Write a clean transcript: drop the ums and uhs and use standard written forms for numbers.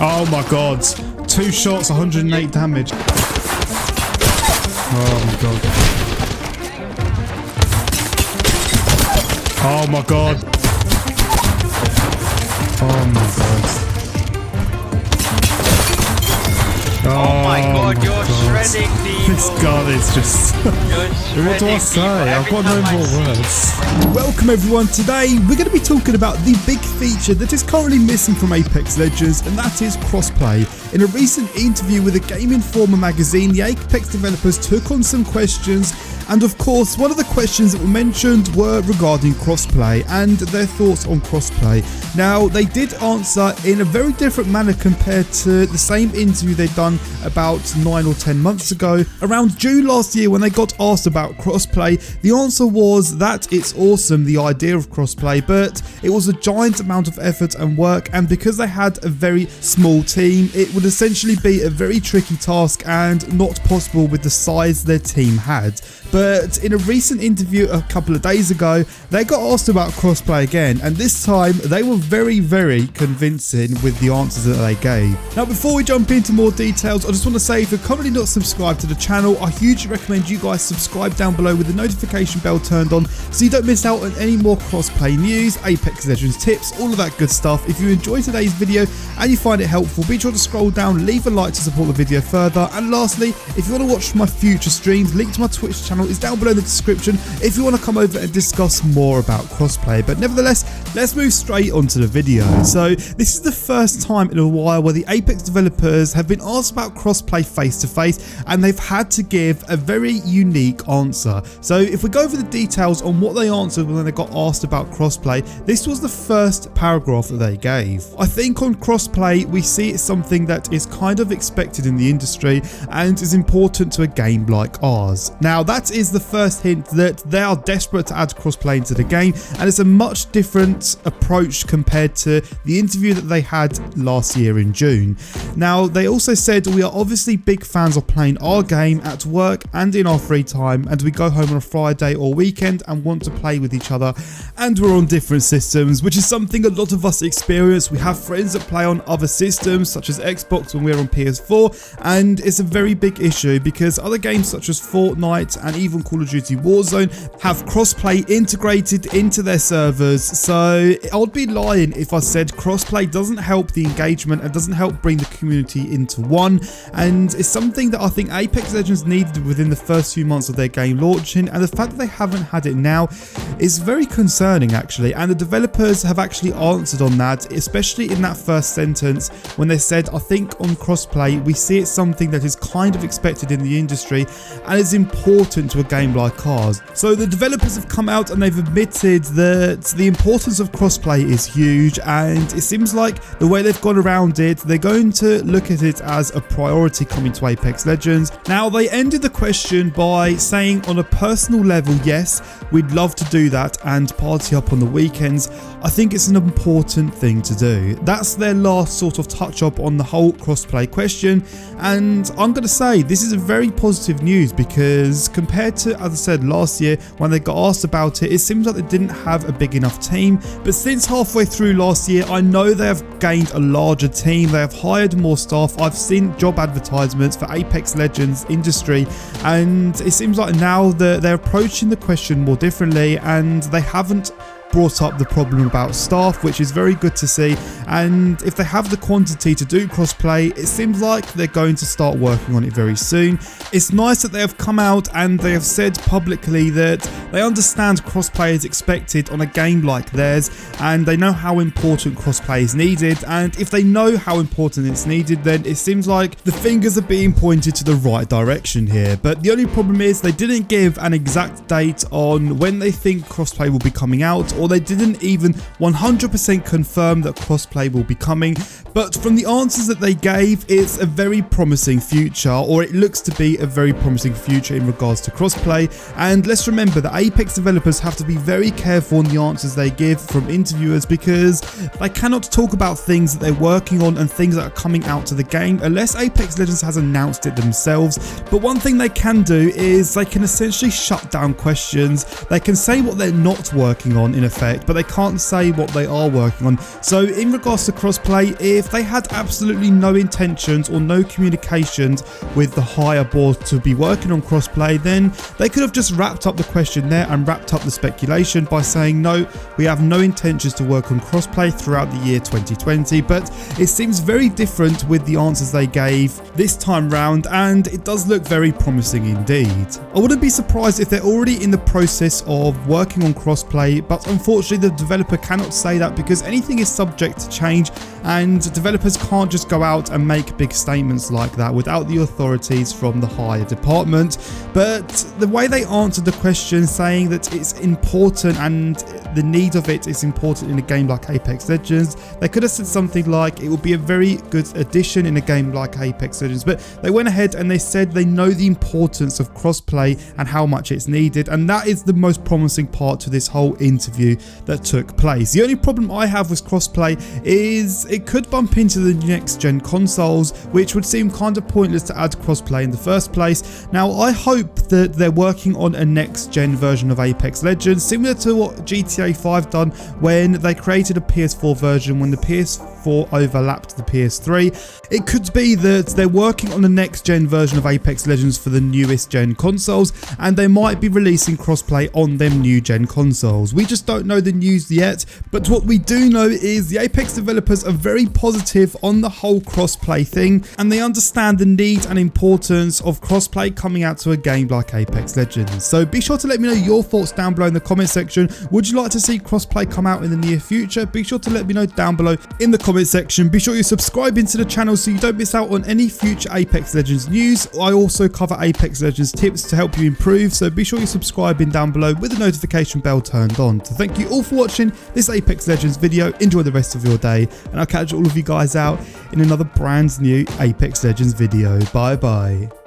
Oh my god. 2 shots, 108 damage. Oh my god. Oh my god. Oh my god. Oh my god, you're shredding people. This god is just... What do I say? I've got no more words. Welcome everyone. Today we're going to be talking about the big feature that is currently missing from Apex Legends, and that is crossplay. In a recent interview with a Game Informer magazine, the Apex developers took on some questions, and of course one of the questions that were mentioned were regarding crossplay and their thoughts on crossplay. Now, they did answer in a very different manner compared to the same interview they'd done about 9 or 10 months ago. Around June last year, when they got asked about crossplay, the answer was that it's awesome, the idea of crossplay, but it was a giant amount of effort and work, and because they had a very small team, it would essentially be a very tricky task and not possible with the size their team had. But in a recent interview a couple of days ago, they got asked about crossplay again, and this time they were very, very convincing with the answers that they gave. Now, before we jump into more details, I just want to say, if you're currently not subscribed to the channel, I hugely recommend you guys subscribe down below with the notification bell turned on so you don't miss out on any more crossplay news, Apex Legends tips, all of that good stuff. If you enjoyed today's video and you find it helpful, be sure to scroll down, leave a like to support the video further, and lastly, if you want to watch my future streams, link to my Twitch channel is down below in the description if you want to come over and discuss more about crossplay. But nevertheless, let's move straight onto the video. So this is the first time in a while where the Apex developers have been asked about crossplay face to face, and they've had to give a very unique answer. So if we go over the details on what they answered when they got asked about crossplay, this was the first paragraph that they gave. I think on crossplay we see it's something that is kind of expected in the industry and is important to a game like ours. Now, that is the first hint that they are desperate to add crossplay into the game, and it's a much different approach compared to the interview that they had last year in June. Now, they also said, we are obviously big fans of playing our game at work and in our free time, and we go home on a Friday or weekend and want to play with each other, and we're on different systems, which is something a lot of us experience. We have friends that play on other systems such as Xbox when we're on PS4, and it's a very big issue because other games such as Fortnite and even Call of Duty Warzone have crossplay integrated into their servers. So I'd be lying if I said crossplay doesn't help the engagement and doesn't help bring the community into one, and it's something that I think Apex Legends needed within the first few months of their game launching, and the fact that they haven't had it now is very concerning actually, and the developers have actually answered on that, especially in that first sentence when they said, I think on crossplay we see it's something that is kind of expected in the industry and is important to a game like ours. So the developers have come out and they've admitted that the importance of crossplay is huge, and it seems like the way they've gone around it, they're going to look at it as a priority coming to Apex Legends. Now, they ended the question by saying, on a personal level, yes, we'd love to do that and party up on the weekends. I think it's an important thing to do. That's their last sort of touch up on the whole crossplay question, and I'm going to say this is a very positive news because compared to, as I said, last year when they got asked about it, it seems like they didn't have a big enough team. But since halfway through last year, I know they have gained a larger team, they have hired more staff, I've seen job advertisements for Apex Legends industry, and it seems like now they're approaching the question more differently, and they haven't brought up the problem about staff, which is very good to see. And if they have the quantity to do crossplay, it seems like they're going to start working on it very soon. It's nice that they have come out and they have said publicly that they understand crossplay is expected on a game like theirs, and they know how important crossplay is needed, and if they know how important it's needed, then it seems like the fingers are being pointed to the right direction here. But the only problem is they didn't give an exact date on when they think crossplay will be coming out, or they didn't even 100% confirm that crossplay will be coming. But from the answers that they gave, it's a very promising future, or it looks to be a very promising future in regards to crossplay. And let's remember that Apex developers have to be very careful on the answers they give from interviewers, because they cannot talk about things that they're working on and things that are coming out to the game unless Apex Legends has announced it themselves. But one thing they can do is they can essentially shut down questions. They can say what they're not working on in effect, but they can't say what they are working on. So in regards to crossplay, if they had absolutely no intentions or no communications with the higher board to be working on crossplay, then they could have just wrapped up the question there and wrapped up the speculation by saying, no, we have no intentions to work on crossplay throughout the year 2020. But it seems very different with the answers they gave this time round, and it does look very promising indeed. I wouldn't be surprised if they're already in the process of working on crossplay, but unfortunately the developer cannot say that because anything is subject to change, and developers can't just go out and make big statements like that without the authorities from the higher department. But the way they answered the question, saying that it's important and the need of it is important in a game like Apex Legends, they could have said something like it would be a very good addition in a game like Apex Legends, but they went ahead and they said they know the importance of crossplay and how much it's needed, and that is the most promising part to this whole interview that took place. The only problem I have with crossplay is it could bump into the next gen consoles, which would seem kind of pointless to add crossplay in the first place. Now I hope that they're working on a next gen version of Apex Legends, similar to what GTA 5 done when they created a PS4 version when the PS4 overlapped the PS3. It could be that they're working on the next gen version of Apex Legends for the newest gen consoles, and they might be releasing crossplay on them new gen consoles. We just don't know the news yet, but what we do know is the Apex developers are very positive on the whole crossplay thing, and they understand the need and importance of crossplay coming out to a game like Apex Legends. So be sure to let me know your thoughts down below in the comment section. Would you like to see crossplay come out in the near future? Be sure to let me know down below in the comment section. Be sure you subscribe into the channel so you don't miss out on any future Apex Legends news. I also cover Apex Legends tips to help you improve, so be sure you subscribe in down below with the notification bell turned on. So thank you all for watching this Apex Legends video. Enjoy the rest of your day, and I'll catch all of you guys out in another brand new Apex Legends video. Bye bye.